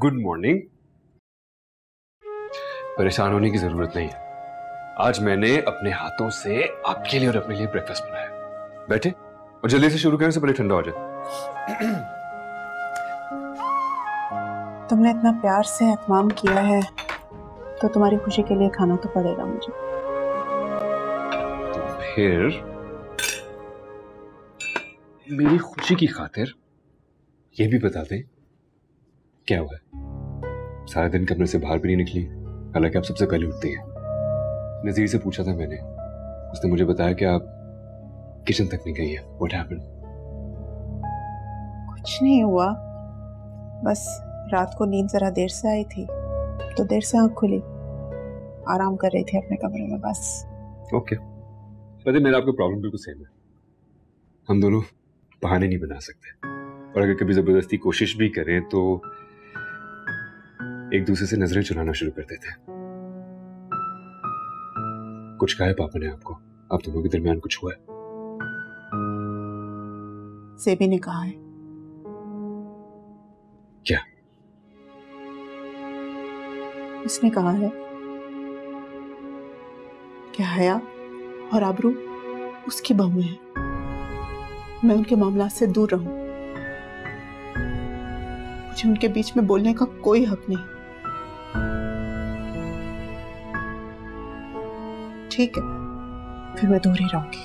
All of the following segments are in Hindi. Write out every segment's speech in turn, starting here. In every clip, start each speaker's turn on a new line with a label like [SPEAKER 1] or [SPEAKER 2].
[SPEAKER 1] Good morning. परेशान होने की जरूरत नहीं है। आज मैंने अपने हाथों से आपके लिए और अपने लिए ब्रेकफास्ट बनाया। बैठे और जल्दी से शुरू करने से पहले ठंडा हो जाए।
[SPEAKER 2] तुमने इतना प्यार से एहतमाम किया है तो तुम्हारी खुशी के लिए खाना तो पड़ेगा मुझे।
[SPEAKER 1] तो फिर मेरी खुशी की खातिर ये भी बता दें क्या हुआ है। सारा दिन कमरे से बाहर भी नहीं निकली, हालांकि आप सबसे पहले उठती हैं। नजीर से पूछा था मैंने, उसने मुझे बताया कि आप किचन तक नहीं गई है। What happened?
[SPEAKER 2] कुछ नहीं हुआ, बस रात को नींद जरा देर से आई थी तो देर से आंख खुली। आराम कर रही थी अपने कमरे में बस।
[SPEAKER 1] ओके। पता है मेरा आपका प्रॉब्लम बिल्कुल सेम है। हम दोनों बहाने नहीं बना सकते, और अगर कभी जबरदस्ती कोशिश भी करें तो एक दूसरे से नजरें चुराना शुरू कर देते हैं। कुछ कहा है पापा ने आपको? आप दोनों के दरमियान कुछ हुआ है?
[SPEAKER 2] सेबी ने कहा है।
[SPEAKER 1] क्या?
[SPEAKER 2] उसने कहा है कि हया और आबरू उसकी बहू है, मैं उनके मामला से दूर रहूं, मुझे उनके बीच में बोलने का कोई हक नहीं। ठीक है, फिर मैं दूर ही रहूंगी।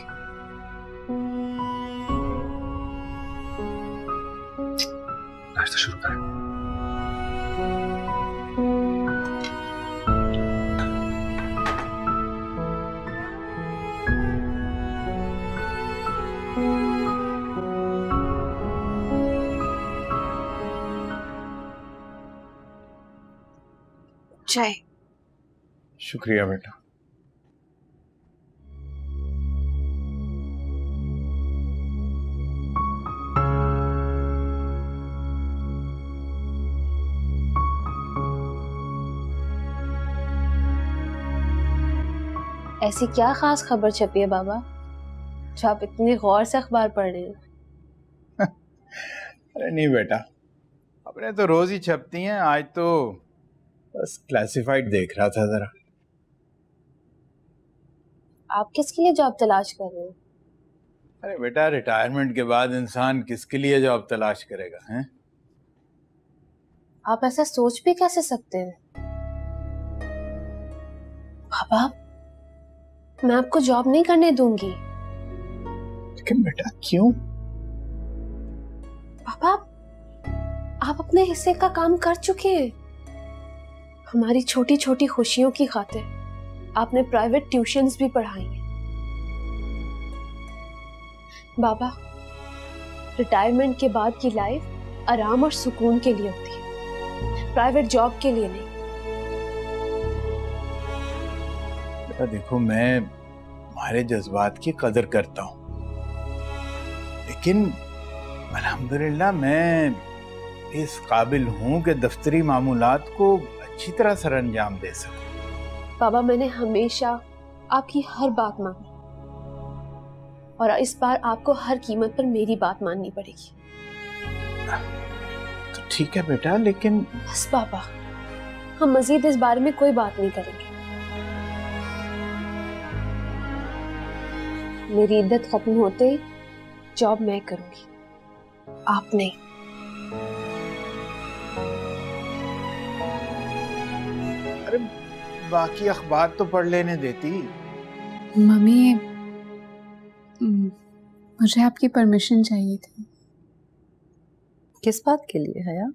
[SPEAKER 1] नाश्ता शुरू करें।
[SPEAKER 2] चाय।
[SPEAKER 3] शुक्रिया बेटा।
[SPEAKER 4] ऐसी क्या खास खबर छपी है बाबा जो आप इतने गौर से अखबार पढ़ रहे हैं?
[SPEAKER 3] अरे नहीं बेटा, अपने तो रोज ही छपती हैं, आज तो बस क्लासिफाइड देख रहा था जरा।
[SPEAKER 4] आप किसके लिए जॉब तलाश कर रहे हैं?
[SPEAKER 3] अरे बेटा, रिटायरमेंट के बाद इंसान किसके लिए जॉब तलाश करेगा हैं?
[SPEAKER 4] आप ऐसा सोच भी कैसे सकते हैं? बाबा, मैं आपको जॉब नहीं करने दूंगी।
[SPEAKER 3] लेकिन बेटा क्यों?
[SPEAKER 4] पापा, आप अपने हिस्से का काम कर चुके हैं। हमारी छोटी छोटी खुशियों की खातिर आपने प्राइवेट ट्यूशन्स भी पढ़ाई हैं। बाबा, रिटायरमेंट के बाद की लाइफ आराम और सुकून के लिए होती है, प्राइवेट जॉब के लिए नहीं।
[SPEAKER 3] बेटा देखो, मैं तुम्हारे जज्बात की कदर करता हूँ, लेकिन अल्हम्दुलिल्लाह मैं इस काबिल हूँ कि दफ्तरी मामूलात को अच्छी तरह सर अंजाम दे सकूं।
[SPEAKER 4] बाबा, मैंने हमेशा आपकी हर बात मानी और इस बार आपको हर कीमत पर मेरी बात माननी पड़ेगी।
[SPEAKER 3] तो ठीक है बेटा, लेकिन
[SPEAKER 4] बस बाबा, हम मजीद इस बारे में कोई बात नहीं करेंगे। मेरी इद्दत खत्म होते ही जॉब मैं करूंगी, आप नहीं।
[SPEAKER 3] अरे बाकी अखबार तो पढ़ लेने देती।
[SPEAKER 5] मम्मी, मुझे आपकी परमिशन चाहिए थी।
[SPEAKER 6] किस बात के लिए हया?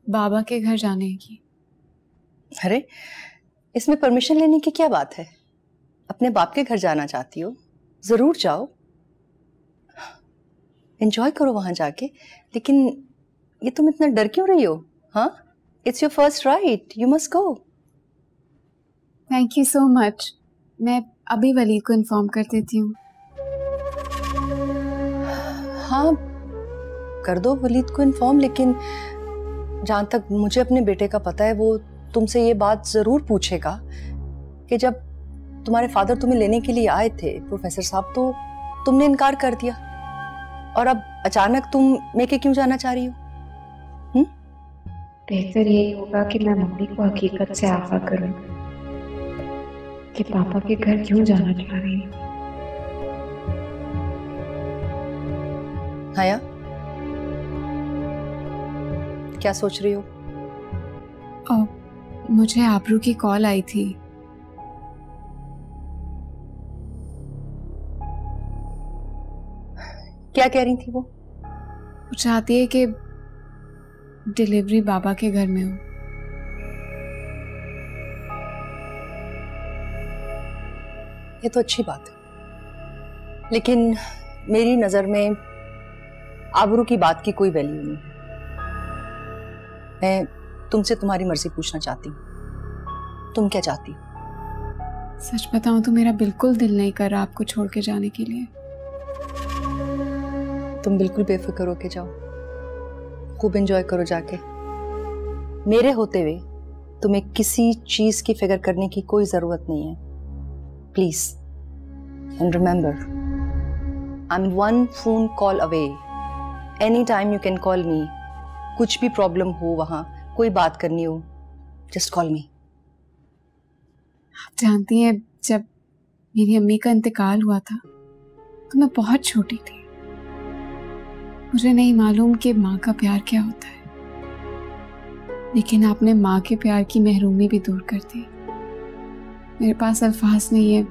[SPEAKER 5] बाबा के घर जाने की।
[SPEAKER 6] अरे इसमें परमिशन लेने की क्या बात है? अपने बाप के घर जाना चाहती हो, जरूर जाओ, एंजॉय करो वहां जाके। लेकिन ये तुम इतना डर क्यों रही हो? हाँ, it's your first right, you must go.
[SPEAKER 5] Thank you so much. मैं अभी वलीद को इन्फॉर्म कर देती हूँ।
[SPEAKER 6] हाँ कर दो वलीद को इन्फॉर्म, लेकिन जहां तक मुझे अपने बेटे का पता है वो तुमसे ये बात जरूर पूछेगा कि जब तुम्हारे फादर तुम्हें लेने के लिए आए थे प्रोफेसर साहब, तो तुमने इनकार कर दिया, और अब अचानक तुम मेके क्यों जाना चाह रही हो?
[SPEAKER 5] बेहतर यही होगा कि मैं मम्मी को हकीकत से आगाह करूं कि पापा के घर क्यों जाना चाह रही हूँ।
[SPEAKER 6] हाया, क्या सोच रही हो?
[SPEAKER 5] मुझे आबरू की कॉल आई थी।
[SPEAKER 6] क्या कह रही थी वो?
[SPEAKER 5] वो चाहती है कि डिलीवरी बाबा के घर में हो।
[SPEAKER 6] ये तो अच्छी बात है, लेकिन मेरी नजर में आबरू की बात की कोई वैल्यू नहीं है। मैं तुमसे तुम्हारी मर्जी पूछना चाहती हूँ, तुम क्या चाहती हो?
[SPEAKER 5] सच बताऊं तो मेरा बिल्कुल दिल नहीं कर रहा आपको छोड़ के जाने के लिए।
[SPEAKER 6] तुम बिल्कुल बेफिक्र होके जाओ, खूब एंजॉय करो जाके। मेरे होते हुए तुम्हें किसी चीज की फिक्र करने की कोई जरूरत नहीं है, please. And remember, I am 1 phone call away. Any time you can call मी। कुछ भी प्रॉब्लम हो, वहां कोई बात करनी हो, जस्ट कॉल मी।
[SPEAKER 5] आप जानती हैं, जब मेरी अम्मी का इंतकाल हुआ था तो मैं बहुत छोटी थी। मुझे नहीं मालूम कि माँ का प्यार क्या होता है, लेकिन आपने माँ के प्यार की महरूमी भी दूर कर दी। मेरे पास अल्फाज नहीं है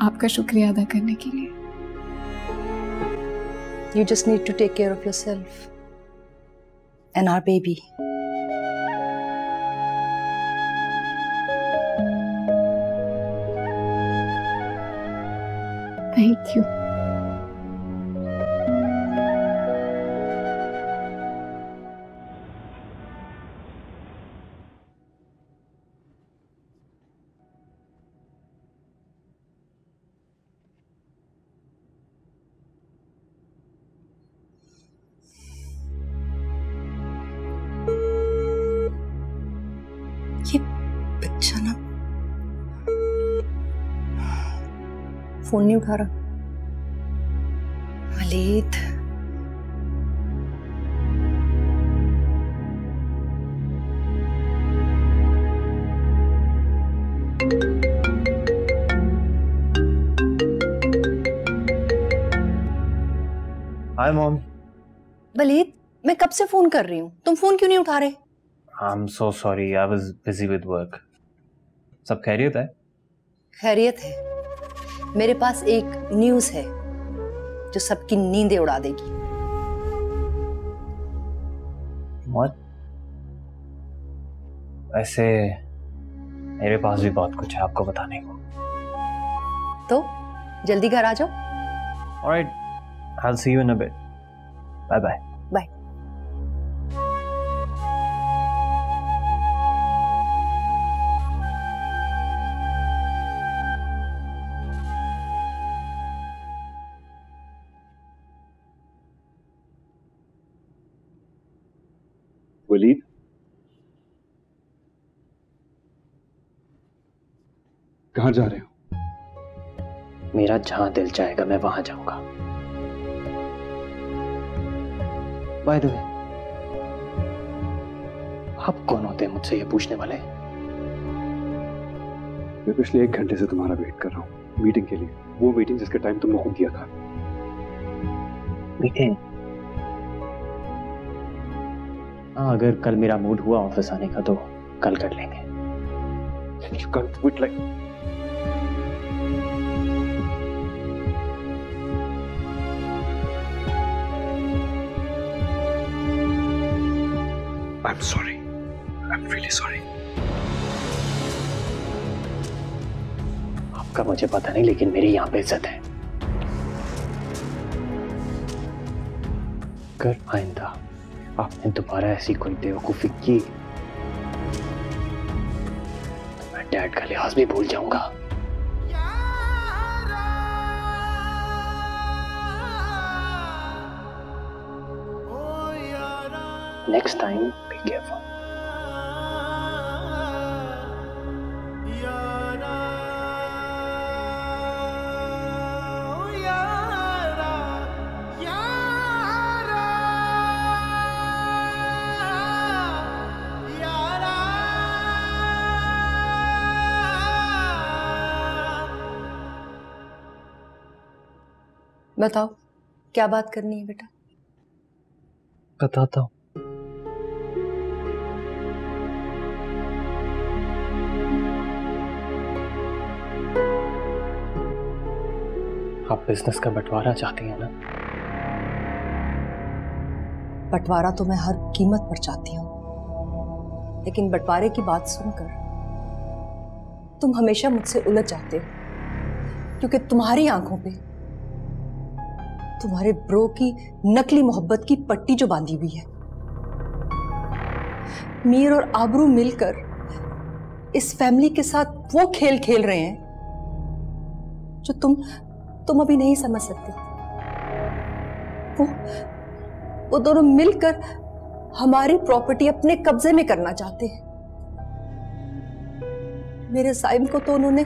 [SPEAKER 5] आपका शुक्रिया अदा करने के लिए।
[SPEAKER 6] You just need to take care of yourself and our baby.
[SPEAKER 5] Thank you.
[SPEAKER 6] ये बच्चा ना फोन नहीं उठा रहा। Waleed,
[SPEAKER 7] hi mom.
[SPEAKER 6] वलीद, मैं कब से फोन कर रही हूँ, तुम फोन क्यों नहीं उठा रहे?
[SPEAKER 7] I'm so sorry, I was busy with work. सब खैरियत है?
[SPEAKER 6] खैरियत है। मेरे पास एक न्यूज़ है जो सबकी नींदें उड़ा देगी।
[SPEAKER 7] What? वैसे मेरे पास भी बहुत कुछ है आपको बताने को।
[SPEAKER 6] तो जल्दी घर आ जाओ।
[SPEAKER 7] Alright, I'll see you in a bit. Bye bye.
[SPEAKER 6] Bye.
[SPEAKER 1] Walid, कहाँ जा रहे हो?
[SPEAKER 7] मेरा जहां दिल चाहेगा मैं वहां जाऊंगा। बाय द वे, आप कौन होते हैं मुझसे ये पूछने वाले?
[SPEAKER 1] मैं पिछले 1 घंटे से तुम्हारा वेट कर रहा हूँ मीटिंग के लिए। वो मीटिंग जिसका टाइम तुमने खुद दिया था।
[SPEAKER 7] मीटिंग? हाँ, अगर कल मेरा मूड हुआ ऑफिस आने का तो कल कर लेंगे।
[SPEAKER 1] You can't do it like... I'm sorry. I'm really sorry.
[SPEAKER 7] आपका मुझे पता नहीं, लेकिन मेरी यहाँ पे इज्जत है। अगर आइंदा आपने दोबारा ऐसी कोई बेवकूफी की तो मैं डैड का लिहाज भी भूल जाऊंगा। Next time be careful.
[SPEAKER 6] बताओ क्या बात करनी है बेटा?
[SPEAKER 7] बताता हूँ। आप बिजनेस का बंटवारा चाहती हैं ना?
[SPEAKER 6] बंटवारा तो मैं हर कीमत पर चाहती हूँ, लेकिन बंटवारे की बात सुनकर तुम हमेशा मुझसे उलझ जाते हो, क्योंकि तुम्हारी आंखों पे तुम्हारे ब्रो की नकली मोहब्बत की पट्टी जो बांधी हुई है। मीर और आबरू मिलकर इस फैमिली के साथ वो खेल खेल रहे हैं जो तुम अभी नहीं समझ सकते। वो दोनों मिलकर हमारी प्रॉपर्टी अपने कब्जे में करना चाहते हैं। मेरे साइम को तो उन्होंने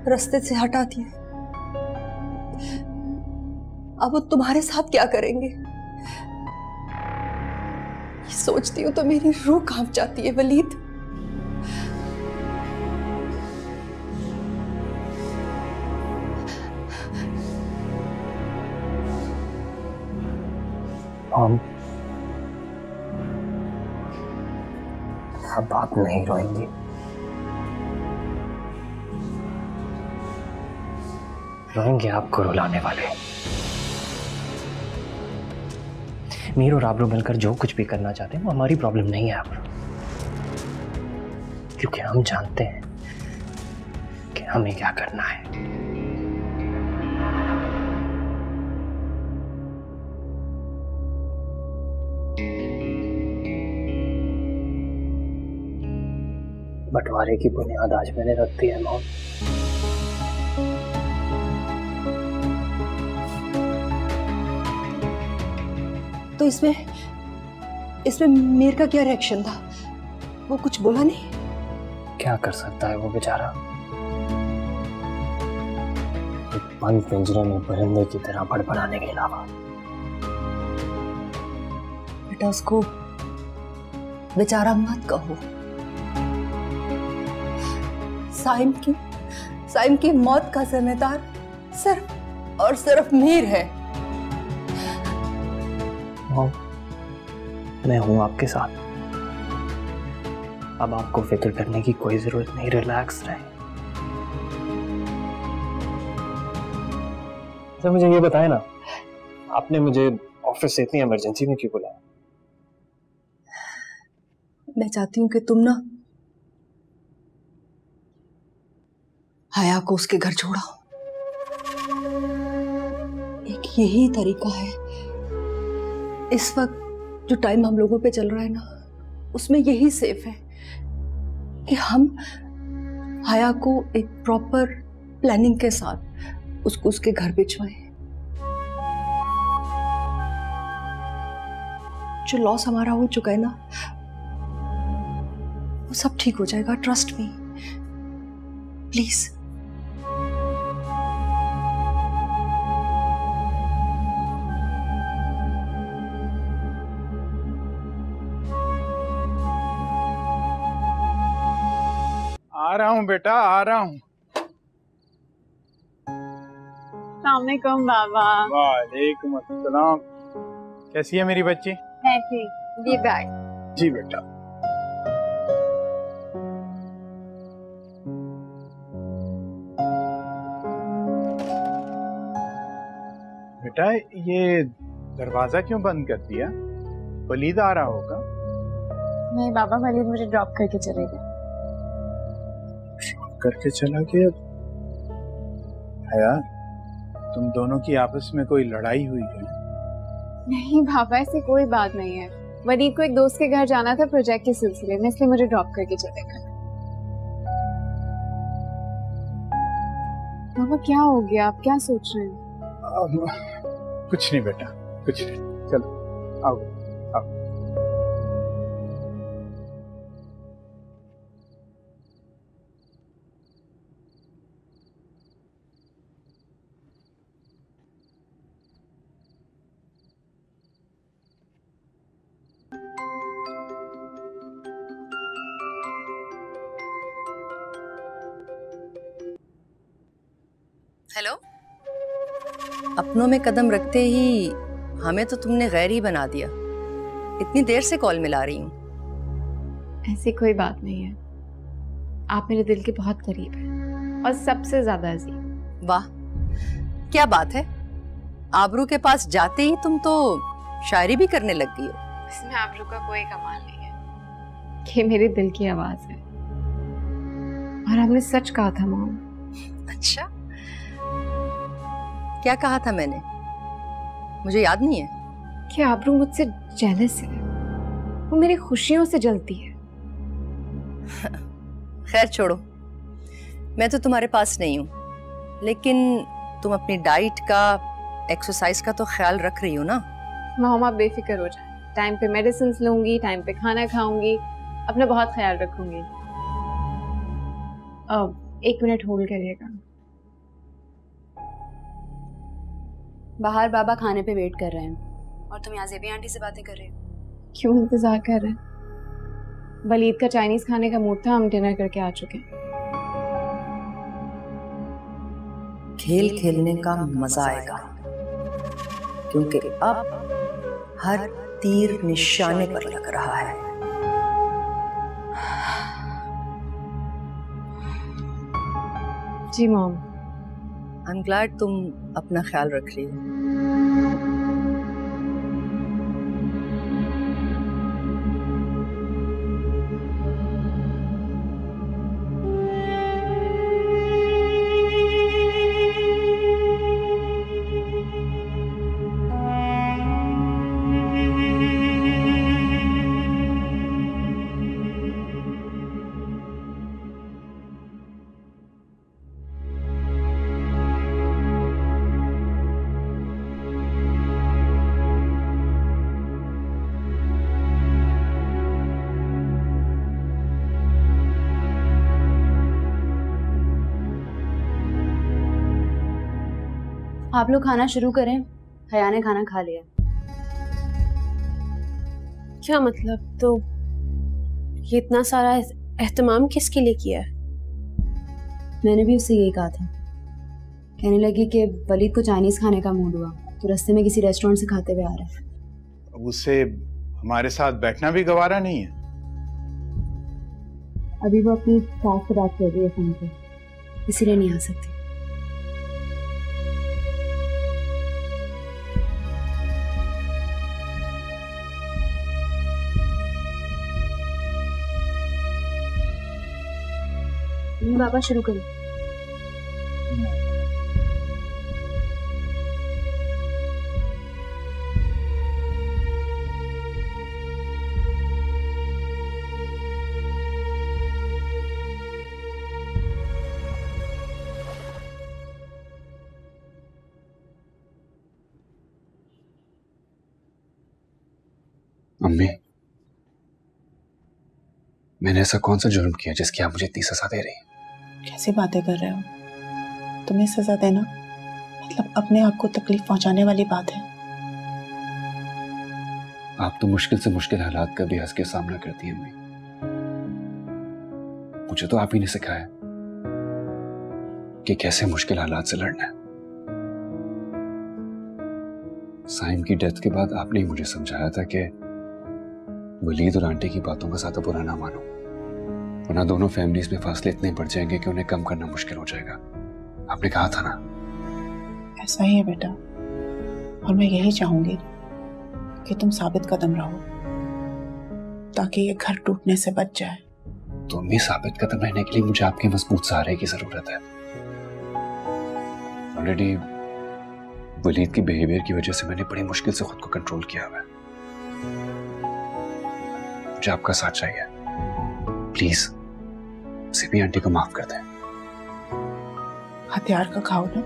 [SPEAKER 6] रास्ते से हटा दिया, अब वो तुम्हारे साथ क्या करेंगे सोचती हूँ तो मेरी रूह कांप जाती है वलीद।
[SPEAKER 7] अब आप नहीं रोएंगी। रोएंगे आपको रुलाने वाले। मीर और आबरू मिलकर जो कुछ भी करना चाहते हैं वो हमारी प्रॉब्लम नहीं है आबरू, क्योंकि हम जानते हैं कि हमें क्या करना है। बंटवारे की बुनियाद आज मैंने रख दी है मॉम।
[SPEAKER 6] तो इसमें मीर का क्या रिएक्शन था? वो कुछ बोला नहीं?
[SPEAKER 7] क्या कर सकता है वो बेचारा? एक बंद पिंजरे में परिंदे की तरह बड़बड़ाने के अलावा।
[SPEAKER 6] बेटा उसको बेचारा मत कहो। साइम की मौत का जिम्मेदार सिर्फ और सिर्फ मीर है।
[SPEAKER 7] मैं हूं आपके साथ। अब आपको फिक्र करने की कोई जरूरत नहीं, रिलैक्स रहे। तो मुझे ये बताएं ना, आपने मुझे ऑफिस से इतनी इमरजेंसी में क्यों बुलाया?
[SPEAKER 6] मैं चाहती हूँ कि तुम ना हया को उसके घर छोड़ाओ। एक यही तरीका है। इस वक्त जो टाइम हम लोगों पे चल रहा है ना, उसमें यही सेफ है कि हम हया को एक प्रॉपर प्लानिंग के साथ उसको उसके घर भिजवाएं। जो लॉस हमारा हो चुका है ना, वो सब ठीक हो जाएगा, ट्रस्ट मी प्लीज।
[SPEAKER 3] आ रहा हूँ बेटा, आ रहा हूँ।
[SPEAKER 5] अस्सलामुअलैकुम बाबा।
[SPEAKER 3] वालेकुम अस्सलाम। कैसी है मेरी बच्ची?
[SPEAKER 5] है ठीक। ये बैग।
[SPEAKER 3] जी बेटा। बेटा ये दरवाजा क्यों बंद कर दिया? वलीद आ रहा होगा।
[SPEAKER 5] नहीं बाबा, वलीद मुझे ड्रॉप करके चले गए।
[SPEAKER 3] करके चला गया? हया, तुम दोनों की आपस में कोई लड़ाई हुई है?
[SPEAKER 5] नहीं बाबा, ऐसी कोई बात नहीं है। वलीद को एक दोस्त के घर जाना था प्रोजेक्ट के सिलसिले में, इसलिए मुझे ड्रॉप करके चले गए। बाबा क्या हो गया, आप क्या सोच रहे हैं?
[SPEAKER 3] कुछ नहीं बेटा, कुछ नहीं। चलो आओ आओ।
[SPEAKER 6] हेलो अपनों में कदम रखते ही हमें तो तुमने गैर ही बना दिया। इतनी देर से कॉल मिला रही हूँ।
[SPEAKER 5] ऐसी कोई बात नहीं है, आप मेरे दिल के बहुत करीब हैं और सबसे ज्यादा अजीब।
[SPEAKER 6] वाह, क्या बात है, आबरू के पास जाते ही तुम तो शायरी भी करने लग गई हो।
[SPEAKER 5] इसमें आबरू का कोई कमाल नहीं है, ये मेरे दिल की आवाज है। और आपने सच कहा था मॉम।
[SPEAKER 6] अच्छा, क्या कहा था मैंने? मुझे याद नहीं है।
[SPEAKER 5] कि आबरू मुझसे जेलस है, वो मेरी खुशियों से जलती है।
[SPEAKER 6] खैर छोड़ो, मैं तो तुम्हारे पास नहीं हूँ, लेकिन तुम अपनी डाइट का, एक्सरसाइज का तो ख्याल रख रही हो ना?
[SPEAKER 5] मॉम आप बेफिक्र हो जाए, टाइम पे मेडिसिन लूंगी, टाइम पे खाना खाऊंगी, अपना बहुत ख्याल रखूंगी। अब 1 मिनट होल्ड करिएगा।
[SPEAKER 8] बाहर बाबा खाने पे वेट कर रहे हैं और तुम यहाँ ज़ेबी आंटी से बातें कर रहे हो।
[SPEAKER 5] क्यों इंतजार कर रहे हैं? वलीद का चाइनीज खाने का मूड था, हम डिनर करके आ चुके हैं।
[SPEAKER 6] खेल खेलने का मजा आएगा, क्योंकि अब हर तीर निशाने पर लग रहा है।
[SPEAKER 5] जी मॉम।
[SPEAKER 6] आई एम ग्लैड तुम अपना ख्याल रख रही हो।
[SPEAKER 8] आप लोग खाना शुरू करें, हया ने खाना खा लिया।
[SPEAKER 4] क्या मतलब? तो ये इतना सारा एहतमाम किसके लिए किया है?
[SPEAKER 8] मैंने भी उससे यही कहा था। कहने लगी कि वलीद को चाइनीज खाने का मूड हुआ तो रास्ते में किसी रेस्टोरेंट से खाते हुए आ रहे हैं।
[SPEAKER 3] अब उससे हमारे साथ बैठना भी गवारा नहीं है।
[SPEAKER 8] अभी वो अपनी सास से बात कर रही है फोन पे, इसीलिए नहीं आ सकती। बाबा शुरू करो।
[SPEAKER 1] अम्मी, मैंने ऐसा कौन सा जुर्म किया जिसकी आप मुझे इतनी सजा दे रही हैं?
[SPEAKER 2] कैसी बातें कर रहे हो? तुम्हें सजा देना मतलब अपने आप को तकलीफ पहुंचाने वाली बात है।
[SPEAKER 1] आप तो मुश्किल से मुश्किल हालात का भी हंस के सामना करती हैं अम्मी। मुझे तो आप ही ने सिखाया कि कैसे मुश्किल हालात से लड़ना है। साइम की डेथ के बाद आपने ही मुझे समझाया था कि वलीद और आंटी की बातों का ज्यादा बुरा ना मानो, वरना दोनों फैमिलीज में फासले इतने बढ़ जाएंगे कि उन्हें कम करना मुश्किल हो जाएगा। आपने कहा था ना।
[SPEAKER 2] ऐसा ही है बेटा, और मैं यही चाहूंगी कि तुम साबित कदम रहो ताकि ये घर टूटने से बच जाए।
[SPEAKER 1] तो अम्मी, साबित कदम रहने के लिए मुझे आपके मजबूत सहारे की जरूरत है। ऑलरेडी वलीद की बिहेवियर की वजह से मैंने बड़ी मुश्किल से खुद को कंट्रोल किया हुआ है। मुझे आपका साथ चाहिए। प्लीज ज़ेबी आंटी को माफ कर दें।
[SPEAKER 2] हथियार का घाव ना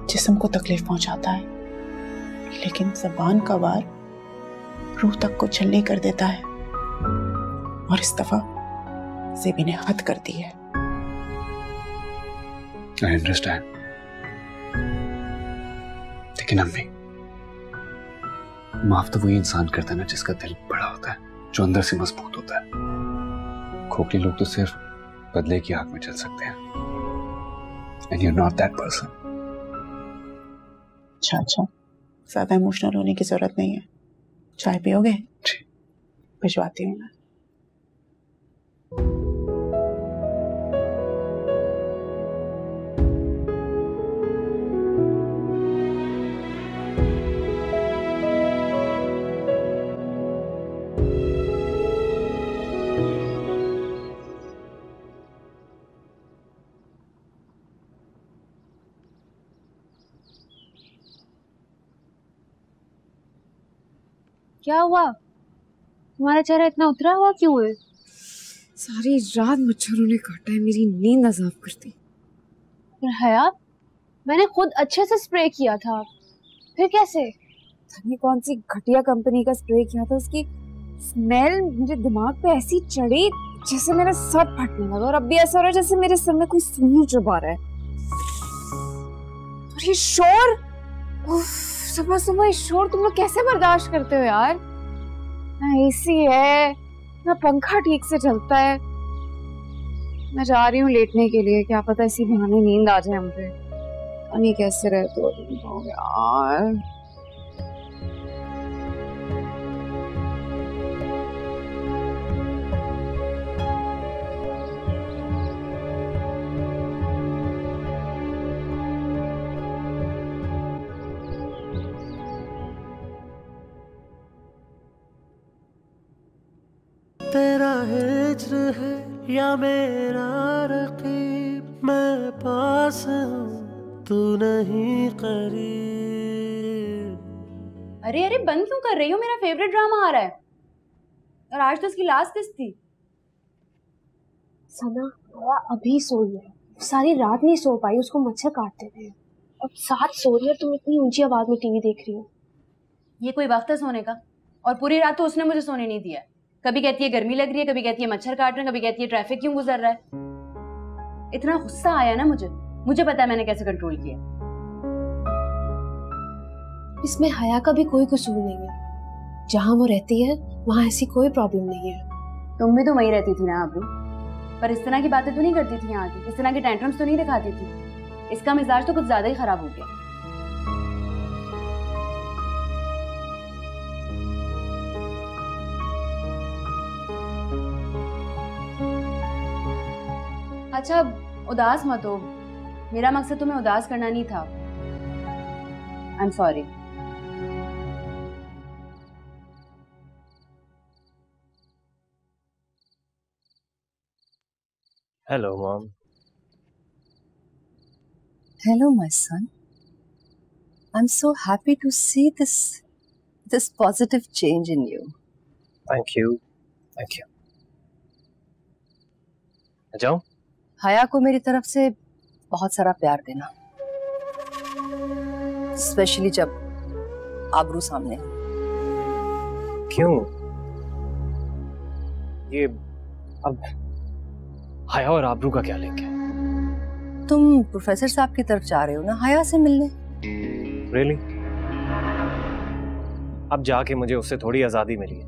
[SPEAKER 2] जिस्म को तकलीफ पहुंचाता है, लेकिन जबान का वार रूह तक को छलनी कर देता है। और इस दफा ज़ेबी ने हद कर दी है।
[SPEAKER 1] आई अंडरस्टैंड, लेकिन अम्मी, माफ तो वही इंसान करता है ना जिसका दिल बड़ा होता है, जो अंदर से मजबूत होता है। खोखले लोग तो सिर्फ बदले की आग में चल सकते हैं, and you are not that person.
[SPEAKER 2] अच्छा, ज्यादा इमोशनल होने की जरूरत नहीं है। चाय पियोगे? भिजवाती हूँ मैं।
[SPEAKER 8] क्या हुआ? तुम्हारा चेहरा इतना उतरा हुआ क्यों है?
[SPEAKER 5] सारी रात मच्छरों ने काटा है, मेरी नींद अजाब करती।
[SPEAKER 4] पर हया, मैंने खुद अच्छे से स्प्रे किया था, फिर कैसे?
[SPEAKER 5] तूने कौन सी घटिया कंपनी का स्प्रे किया था? उसकी स्मेल मुझे दिमाग पे ऐसी चढ़ी जैसे मेरा सर फटने लगा, और अब भी ऐसा हो रहा है जैसे मेरे सर में कोई सुई चुभा रहा है। और ये शोर, सुबह सुबह शोर तुम लोग कैसे बर्दाश्त करते हो यार? ना एसी है ना पंखा ठीक से चलता है। मैं जा रही हूँ लेटने के लिए, क्या पता इसी बहाने नींद आ जाए मुझे। नहीं कैसे रहते हो तुम लोग यार?
[SPEAKER 9] तेरा हिज्र है या मेरा रकीब, मैं पास हूँ तू नहीं करीब।
[SPEAKER 8] अरे अरे बंद क्यों कर रही हो? मेरा फेवरेट ड्रामा आ रहा है और आज तो उसकी लास्ट किस्त थी।
[SPEAKER 4] सना, हया अभी सो रही है, सारी रात नहीं सो पाई, उसको मच्छर काटते थे। अब 7 सो रही है, तुम इतनी ऊंची आवाज में टीवी देख रही हो।
[SPEAKER 8] ये कोई वक्त है सोने का? और पूरी रात तो उसने मुझे सोने नहीं दिया। कभी कहती है गर्मी लग रही है, कभी कहती है मच्छर काट रहे हैं, कभी कहती है ट्रैफिक क्यों गुजर रहा है। इतना गुस्सा आया ना मुझे पता है मैंने कैसे कंट्रोल किया।
[SPEAKER 4] इसमें हया का भी कोई कसूर नहीं है। जहाँ वो रहती है वहाँ ऐसी कोई प्रॉब्लम नहीं है।
[SPEAKER 8] तुम भी तो वहीं रहती थी ना अबू, पर इस तरह की बातें तो नहीं करती थी यहाँ की, इस तरह के टेंट्रम्स तो नहीं दिखाती थी। इसका मिजाज तो कुछ ज्यादा ही खराब हो गया। अच्छा उदास मत हो, मेरा मकसद तुम्हें उदास करना नहीं था। I am sorry.
[SPEAKER 7] Hello, Mom.
[SPEAKER 6] Hello, my son. I'm so happy to see this positive change in you.
[SPEAKER 7] Thank you. Thank you. जाऊं?
[SPEAKER 6] हया को मेरी तरफ से बहुत सारा प्यार देना, स्पेशली जब आबरू सामने हो।
[SPEAKER 7] क्यों? ये अब हया और आबरू का क्या लिंक है?
[SPEAKER 6] तुम प्रोफेसर साहब की तरफ जा रहे हो ना हया से मिलने।
[SPEAKER 7] Really? अब जाके मुझे उससे थोड़ी आजादी मिली है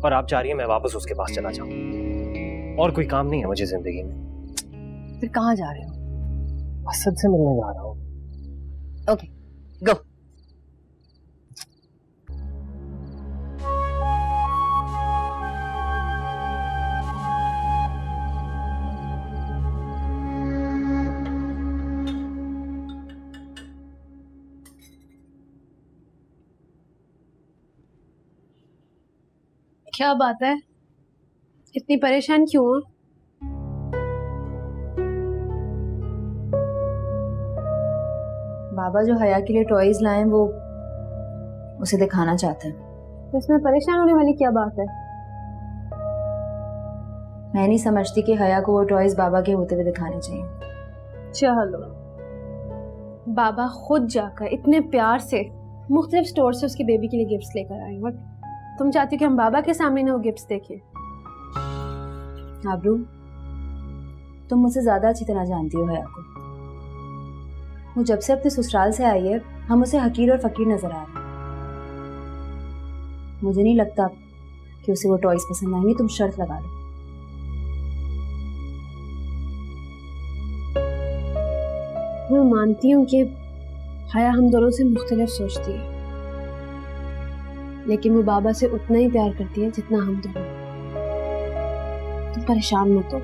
[SPEAKER 7] और आप चाह रही हैं मैं वापस उसके पास चला जाऊं। और कोई काम नहीं है मुझे जिंदगी में।
[SPEAKER 6] फिर कहाँ जा रहे हो?
[SPEAKER 7] असद से मिलने जा रहा हूँ।
[SPEAKER 6] ओके, गो।
[SPEAKER 4] क्या बात है, इतनी परेशान क्यों हो?
[SPEAKER 8] बाबा जो हया के लिए टॉयज लाए हैं वो उसे दिखाना चाहते हैं।
[SPEAKER 4] तो इसमें परेशान होने वाली क्या बात है?
[SPEAKER 8] मैं नहीं समझती कि हया को वो टॉयज बाबा के होते हुए दिखाने चाहिए।
[SPEAKER 4] चलो, बाबा खुद जाकर इतने प्यार से मुख्तलिफ स्टोर से उसकी बेबी के लिए गिफ्ट्स लेकर आए, और तुम चाहती हो कि हम बाबा के सामने ना वो गिफ्ट्स देखें?
[SPEAKER 8] आबरू, तुम मुझसे ज्यादा अच्छी तरह जानती हो हया को। वो जब से अपने ससुराल से आई है हम उसे हकीर और फकीर नजर आ रहे हैं। मुझे नहीं लगता कि उसे वो टॉयज पसंद आएंगे। तुम शर्त लगा लो।
[SPEAKER 4] मैं मानती हूँ कि हया हम दोनों से मुख्तलिफ सोचती है, लेकिन वो बाबा से उतना ही प्यार करती है जितना हम दोनों। तुम परेशान मत हो,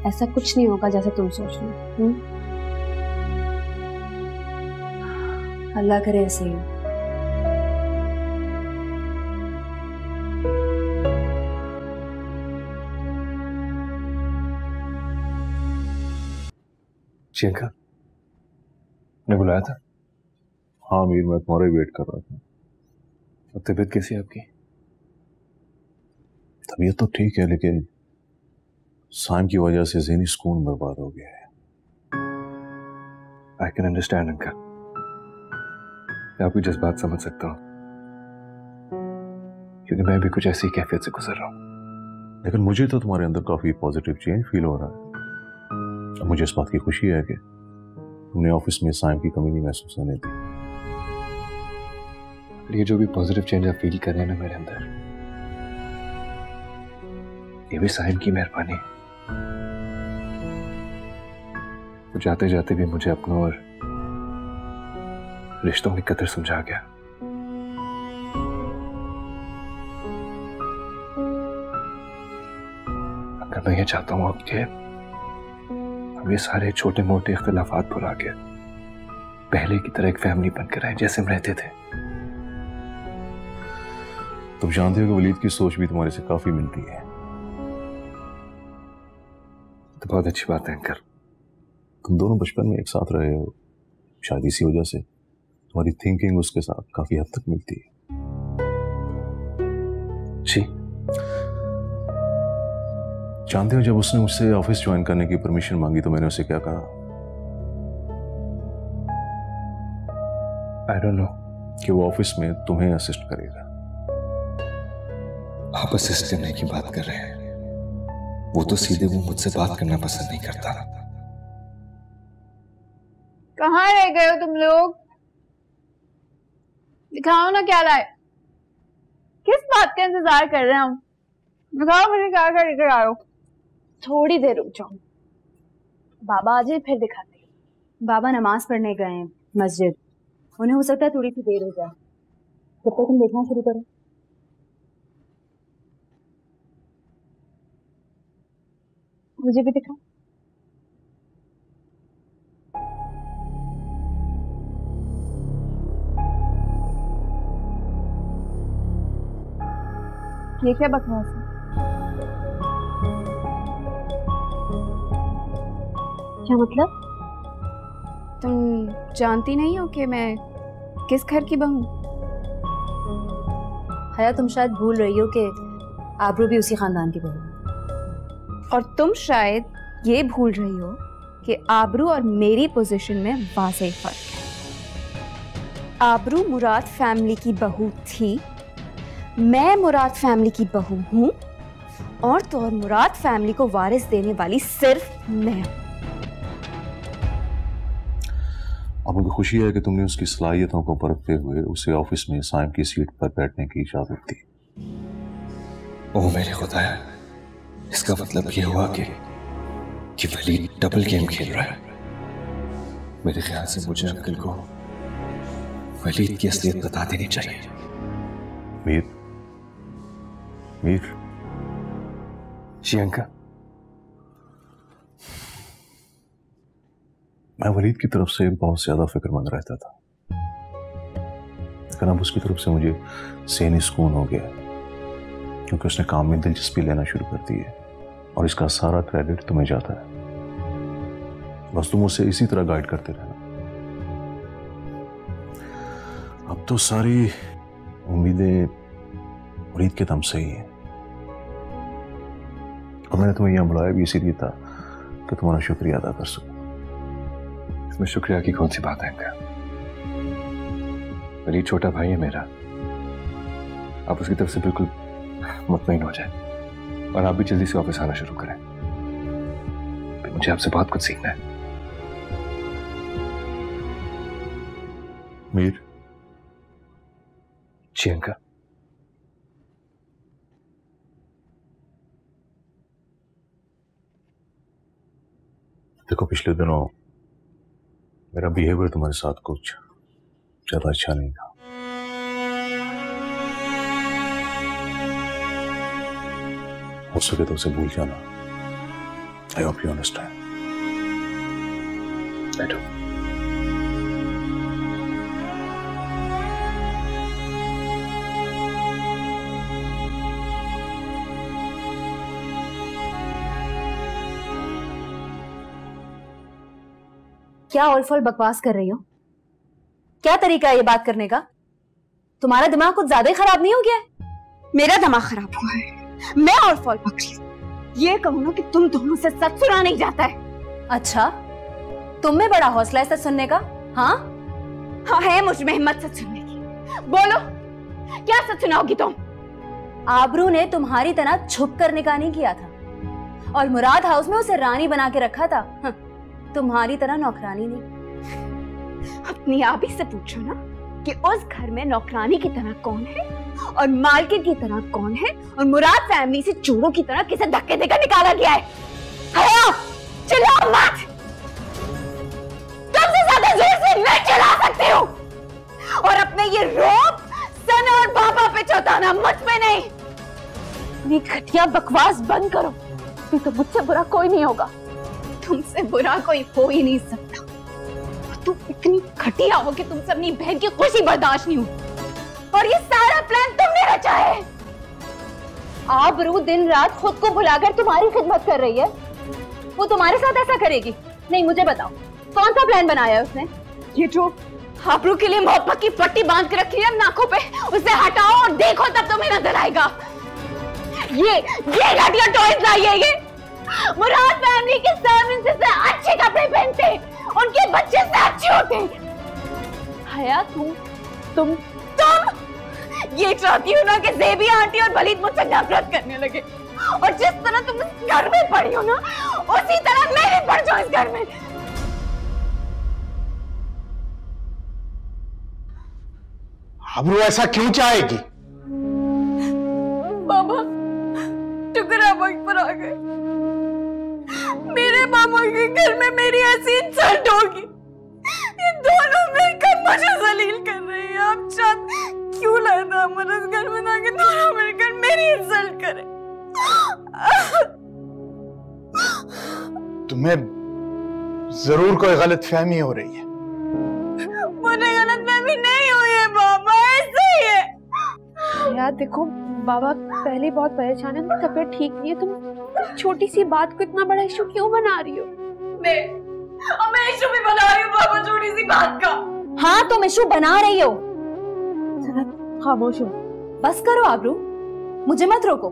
[SPEAKER 4] ऐसा कुछ नहीं होगा जैसा तुम सोच रहे हो।
[SPEAKER 8] अल्लाह करे ऐसे ही।
[SPEAKER 1] प्रियंका ने बुलाया था?
[SPEAKER 10] हाँ मीर, मैं तुम्हारा वेट कर रहा था।
[SPEAKER 1] अब तबीयत कैसी है आपकी?
[SPEAKER 10] तबीयत तो ठीक है, लेकिन साइम की वजह से ज़हनी सुकून बर्बाद हो गया है।
[SPEAKER 1] आई कैन अंडरस्टैंड अंकल, मैं आपकी जज्बात समझ सकता हूँ, क्योंकि मैं भी कुछ ऐसी कैफियत से गुजर रहा हूँ।
[SPEAKER 10] लेकिन मुझे तो तुम्हारे अंदर काफी पॉजिटिव चेंज फील हो रहा है। अब मुझे इस बात की खुशी है कि तुमने ऑफिस में साइम की कमी नहीं महसूस होने दी।
[SPEAKER 1] ये जो भी पॉजिटिव चेंज आप फील कर रहे हैं ना मेरे अंदर, ये भी साइम की मेहरबानी है। वो जाते जाते भी मुझे अपनों और रिश्तों की कदर समझा गया। अगर मैं ये चाहता हूं आपके हम ये सारे छोटे मोटे इख्तिलाफात भुला के पहले की तरह एक फैमिली बनकर रहे जैसे हम रहते थे।
[SPEAKER 10] तुम जानते हो कि वलीद की सोच भी तुम्हारे से काफी मिलती है।
[SPEAKER 1] तो बहुत अच्छी बात है अंकल।
[SPEAKER 10] तुम दोनों बचपन में एक साथ रहे हो, शायद इसी वजह से तुम्हारी थिंकिंग उसके साथ काफी हद तक मिलती है।
[SPEAKER 1] जी,
[SPEAKER 10] जानते हो जब उसने मुझसे ऑफिस ज्वाइन करने की परमिशन मांगी तो मैंने उसे क्या कहा?
[SPEAKER 1] I don't know.
[SPEAKER 10] कि वो ऑफिस में तुम्हें असिस्ट करेगा।
[SPEAKER 1] आप असिस्ट करने की बात कर रहे हैं, वो तो सीधे वो मुझसे बात करना पसंद नहीं करता।
[SPEAKER 5] कहाँ रह गए हो तुम लोग? दिखाओ ना क्या लाए। किस बात का इंतजार कर रहे हैं हम? दिखाओ मुझे क्या क्या लेकर आए हो। थोड़ी देर रुक जाओ, बाबा आ जाए फिर दिखाते हैं।
[SPEAKER 8] बाबा नमाज पढ़ने गए हैं मस्जिद, उन्हें हो सकता है थोड़ी सी देर हो जाए। जब तक तुम देखना शुरू करो।
[SPEAKER 5] मुझे भी दिखाओ। ये क्या बकवास है?
[SPEAKER 4] क्या मतलब?
[SPEAKER 5] तुम जानती नहीं हो कि मैं किस घर की बहू?
[SPEAKER 8] हया, तुम शायद भूल रही हो कि आबरू भी उसी खानदान की बहू है।
[SPEAKER 5] और तुम शायद ये भूल रही हो कि आबरू और मेरी पोजीशन में वाज़ेह फर्क है। आबरू मुराद फैमिली की बहू थी, मैं मुराद फैमिली की बहू हूँ, और तो और मुराद फैमिली को वारिस देने वाली सिर्फ मैं हूँ।
[SPEAKER 10] अब मुझे खुशी है कि तुमने उसकी सलाहियतों को परखते हुए उसे ऑफिस में साइम की सीट पर बैठने की इजाजत दी।
[SPEAKER 1] ओह मेरे खुदाया, इसका मतलब ये हुआ कि वलीद डबल गेम खेल रहा है। मेरे ख्याल से मुझे अंकल को वलीद की असलियत बता देनी चाहिए।
[SPEAKER 10] मीर, मीर।
[SPEAKER 1] जी अंकल।
[SPEAKER 10] मैं वलीद की तरफ से बहुत ज्यादा फिक्रमंद रहता था, लेकिन अब उसकी तरफ से मुझे ज़हनी सुकून हो गया, क्योंकि उसने काम में दिलचस्पी लेना शुरू कर दी है और इसका सारा क्रेडिट तुम्हें जाता है। बस तुम उसे इसी तरह गाइड करते रहना। अब तो सारी उम्मीदें वलीद के दम से ही हैं, और मैंने तुम्हें यहां बुलाया भी इसीलिए था कि तुम्हारा शुक्रिया अदा कर सकूं।
[SPEAKER 1] इसमें शुक्रिया की कौन सी बात है अंकल? वलीद छोटा भाई है मेरा, आप उसकी तरफ से बिल्कुल मुतमईन हो जाए और आप भी जल्दी से ऑफिस आना शुरू करें। मुझे आपसे बहुत कुछ सीखना है।
[SPEAKER 10] मीर।
[SPEAKER 1] जी अंकल।
[SPEAKER 10] देखो, पिछले दिनों मेरा बिहेवियर तुम्हारे साथ कुछ ज्यादा अच्छा नहीं था। हो सके तो उसे भूल जाना। I hope you understand. बैठो।
[SPEAKER 8] क्या ऑलफॉल बकवास कर रही हो? क्या तरीका है ये बात करने का? तुम्हारा दिमाग कुछ ज्यादा ही खराब नहीं हो गया?
[SPEAKER 2] मेरा दिमाग खराब हुआ है। मैं ऑलफॉल बक रही हूँ। ये कहूँ ना कि तुम दोनों से सच सुना नहीं जाता है।
[SPEAKER 8] अच्छा, तुम में बड़ा हौसला है सच सुनने का? हाँ
[SPEAKER 2] हाँ, है मुझ में हिम्मत सच सुनने की। बोलो, क्या सच सुनाओगी तुम?
[SPEAKER 8] आबरू ने तुम्हारी तरह छुप कर निकाह नहीं किया था और मुराद हाउस में उसे रानी बना के रखा था। तुम्हारी तरह नौकरानी नहीं।
[SPEAKER 2] अपनी आप ही से पूछो ना कि उस घर में नौकरानी की तरह कौन है और मालकिन की तरह कौन है और मुराद फैमिली से चोरों की तरह किसे धक्के देकर निकाला गया है। हया, चिल्लाओ मत। तुमसे ज्यादा जोर से मैं चिल्ला सकती हूँ और अपने ये रोब सना और पापा पे चौताना मुझ पे नहीं। ये घटिया बकवास बंद करो। नहीं तो मुझसे बुरा कोई नहीं होगा। तुमसे बुरा कोई हो ही नहीं सकता। तुम इतनी घटिया हो कि तुमसे अपनी बहन की खुशी बर्दाश्त नहीं हो और ये सारा प्लान तुमने रचा है। आबरू दिन रात खुद को भुलाकर तुम्हारी खिदमत कर रही है। वो तुम्हारे साथ ऐसा करेगी? नहीं, मुझे बताओ कौन सा प्लान बनाया है उसने? ये जो आबरू के लिए मोहब्बत की पट्टी बांध के रखी है नाकों पे, उसे हटाओ और देखो तब तुम्हें नजर आएगा। ये घटिया टॉयज लाइए। ये मुराद फैमिली के सर्वेंट्स से अच्छे कपड़े पहनते, उनके बच्चे से अच्छे होते। हया, तुम ये चाहती हो ना कि ज़ेबी आंटी और वलीद मुझसे नफरत करने लगे और जिस तरह तुम इस घर में पड़ी हो ना, उसी तरह मैं भी पड़ जाऊं इस घर में।
[SPEAKER 3] आबरू ऐसा क्यों चाहेगी?
[SPEAKER 2] बाबा, टुकड़ा वक्त पर आ गए। मेरे मामा के घर में मेरी ऐसी इंसल्ट होगी। ये दोनों मिलकर मुझे जलील कर रही है। आप चाहते क्यों लगता है मुझे इस घर में ना कि दोनों मिलकर मेरी इंसल्ट करें?
[SPEAKER 3] तुम्हें जरूर कोई गलतफहमी हो रही है।
[SPEAKER 2] मुझे गलतफहमी नहीं हुई है बाबा, ऐसे ही है।
[SPEAKER 4] यार देखो, बाबा पहले बहुत परेशान है, उनकी तबीयत ठीक नहीं है। तुम छोटी सी बात को इतना बड़ा इशू क्यों बना रही हो?
[SPEAKER 2] मैं इशू भी बना रही हूँ बाबा, छोटी सी बात का।
[SPEAKER 8] हाँ, तुम इशू बना रही हो।
[SPEAKER 4] खामोश हो।
[SPEAKER 8] बस करो आबरू, मुझे मत रोको।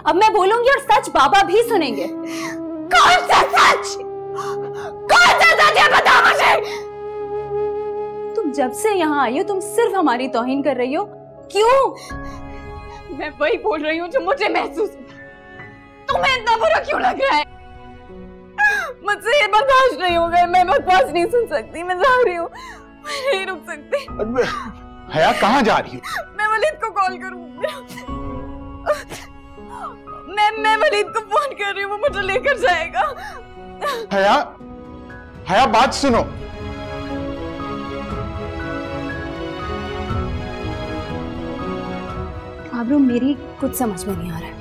[SPEAKER 8] अब मैं बोलूंगी और सच बाबा भी सुनेंगे।
[SPEAKER 2] कौन सा सच? कौन सा सच है, बता मुझे।
[SPEAKER 8] तुम जब से यहाँ आई हो तुम सिर्फ हमारी तौहीन कर रही हो। क्यों?
[SPEAKER 2] मैं वही बोल रही हूँ जो मुझे महसूस होता। तुम्हें इतना बुरा क्यों लग रहा है? मुझसे ये बर्दाश्त नहीं होगा। मैं बकवास नहीं सुन सकती। मैं जा रही हूँ, मैं नहीं रुक सकती।
[SPEAKER 3] हया, कहाँ जा रही हो?
[SPEAKER 2] मैं वलीद को कॉल करूँ। मैं वलीद को फोन कर रही हूँ, वो मुझे लेकर जाएगा।
[SPEAKER 3] हया बात सुनो।
[SPEAKER 8] आबरू, मेरी कुछ समझ में नहीं आ रहा है।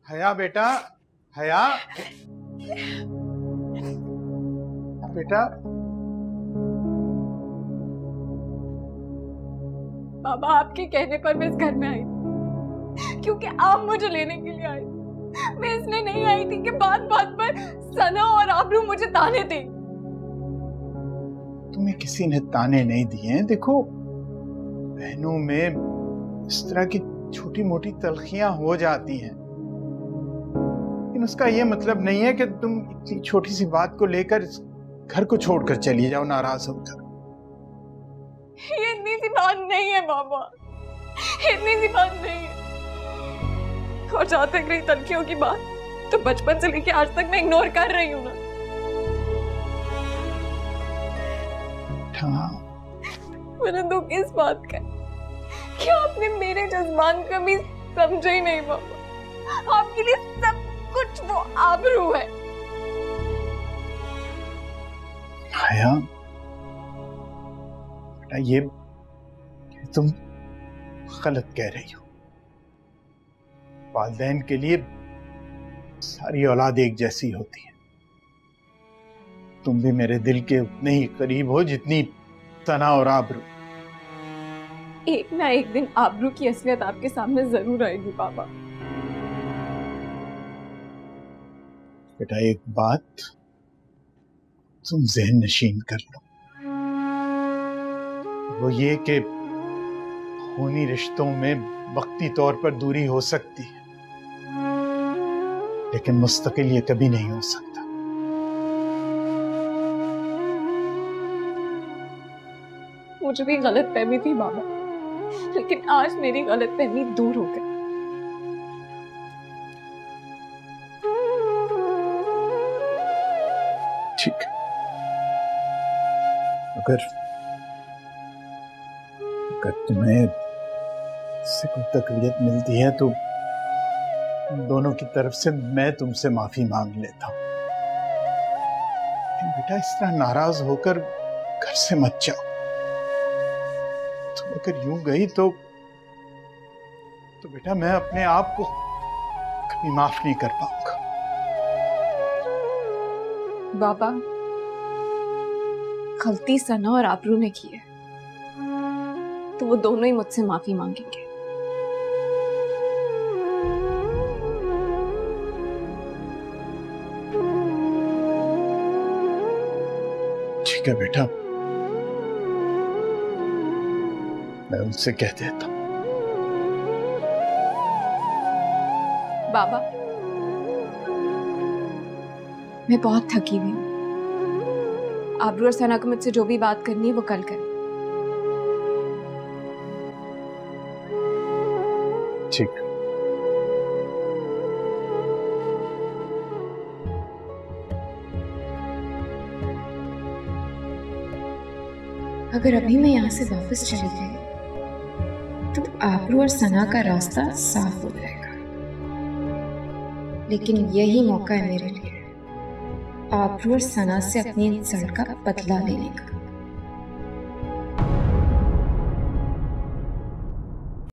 [SPEAKER 3] हया बेटा, हया बेटा।
[SPEAKER 2] बाबा, आपके कहने पर मैं इस घर में आई क्योंकि आप मुझे लेने के लिए आए। मैं इसलिए नहीं आई थी कि बात बात पर सना और आबरू मुझे ताने दें।
[SPEAKER 3] तुम्हें किसी ने ताने नहीं दिए हैं। देखो, बहनों में इस तरह की छोटी मोटी तलखियां हो जाती हैं। लेकिन उसका ये मतलब नहीं है कि तुम इतनी छोटी सी बात को लेकर इस घर को छोड़कर चली जाओ नाराज होकर।
[SPEAKER 2] ये इतनी सी बात नहीं है बाबा, इतनी सी बात नहीं है। और जहां तक रही तलखियों की बात, तो बचपन से लेके आज तक मैं इग्नोर कर रही हूँ ना। मेरा दुख इस बात का कि आपने मेरे जज्बात कभी समझे ही नहीं बाबा। आपके लिए सब कुछ वो आबरू है।
[SPEAKER 3] हाया, बेटा ये तुम गलत कह रही हो। वालिदैन के लिए सारी औलाद एक जैसी होती है। तुम भी मेरे दिल के उतने ही करीब हो जितनी सना और आबरू।
[SPEAKER 2] एक ना एक दिन आबरू की असलियत आपके सामने जरूर आएगी बाबा।
[SPEAKER 3] बेटा एक बात तुम ज़हन नशीन कर लो, वो ये कि खूनी रिश्तों में वक्ती तौर पर दूरी हो सकती है, लेकिन मुस्तकिल ये कभी नहीं हो सकता।
[SPEAKER 2] मुझे भी गलत फहमी थी बाबा, लेकिन आज मेरी गलत फहमी दूर हो गई।
[SPEAKER 3] ठीक, अगर तुम्हें इससे कोई तकलीफ मिलती है तो दोनों की तरफ से मैं तुमसे माफी मांग लेता हूं। लेकिन बेटा इस तरह नाराज होकर घर से मत जाओ। तुम अगर यूं गई तो बेटा मैं अपने आप को कभी माफ नहीं कर पाऊंगा।
[SPEAKER 2] बाबा, गलती सना और आबरू ने की है तो वो दोनों ही मुझसे माफी मांगेंगे।
[SPEAKER 3] ठीक है बेटा, मैं उनसे कह देता हूं।
[SPEAKER 2] बाबा,
[SPEAKER 8] मैं बहुत थकी हुई हूँ। आबरू और सना को मुझसे जो भी बात करनी है वो कल करें।
[SPEAKER 3] ठीक।
[SPEAKER 5] अगर अभी मैं यहाँ से वापस चली गई तो आबरू और सना का रास्ता साफ हो जाएगा, लेकिन यही मौका है मेरे लिए आबरू और सना से अपनी इंसल्ट का बदला लेने का।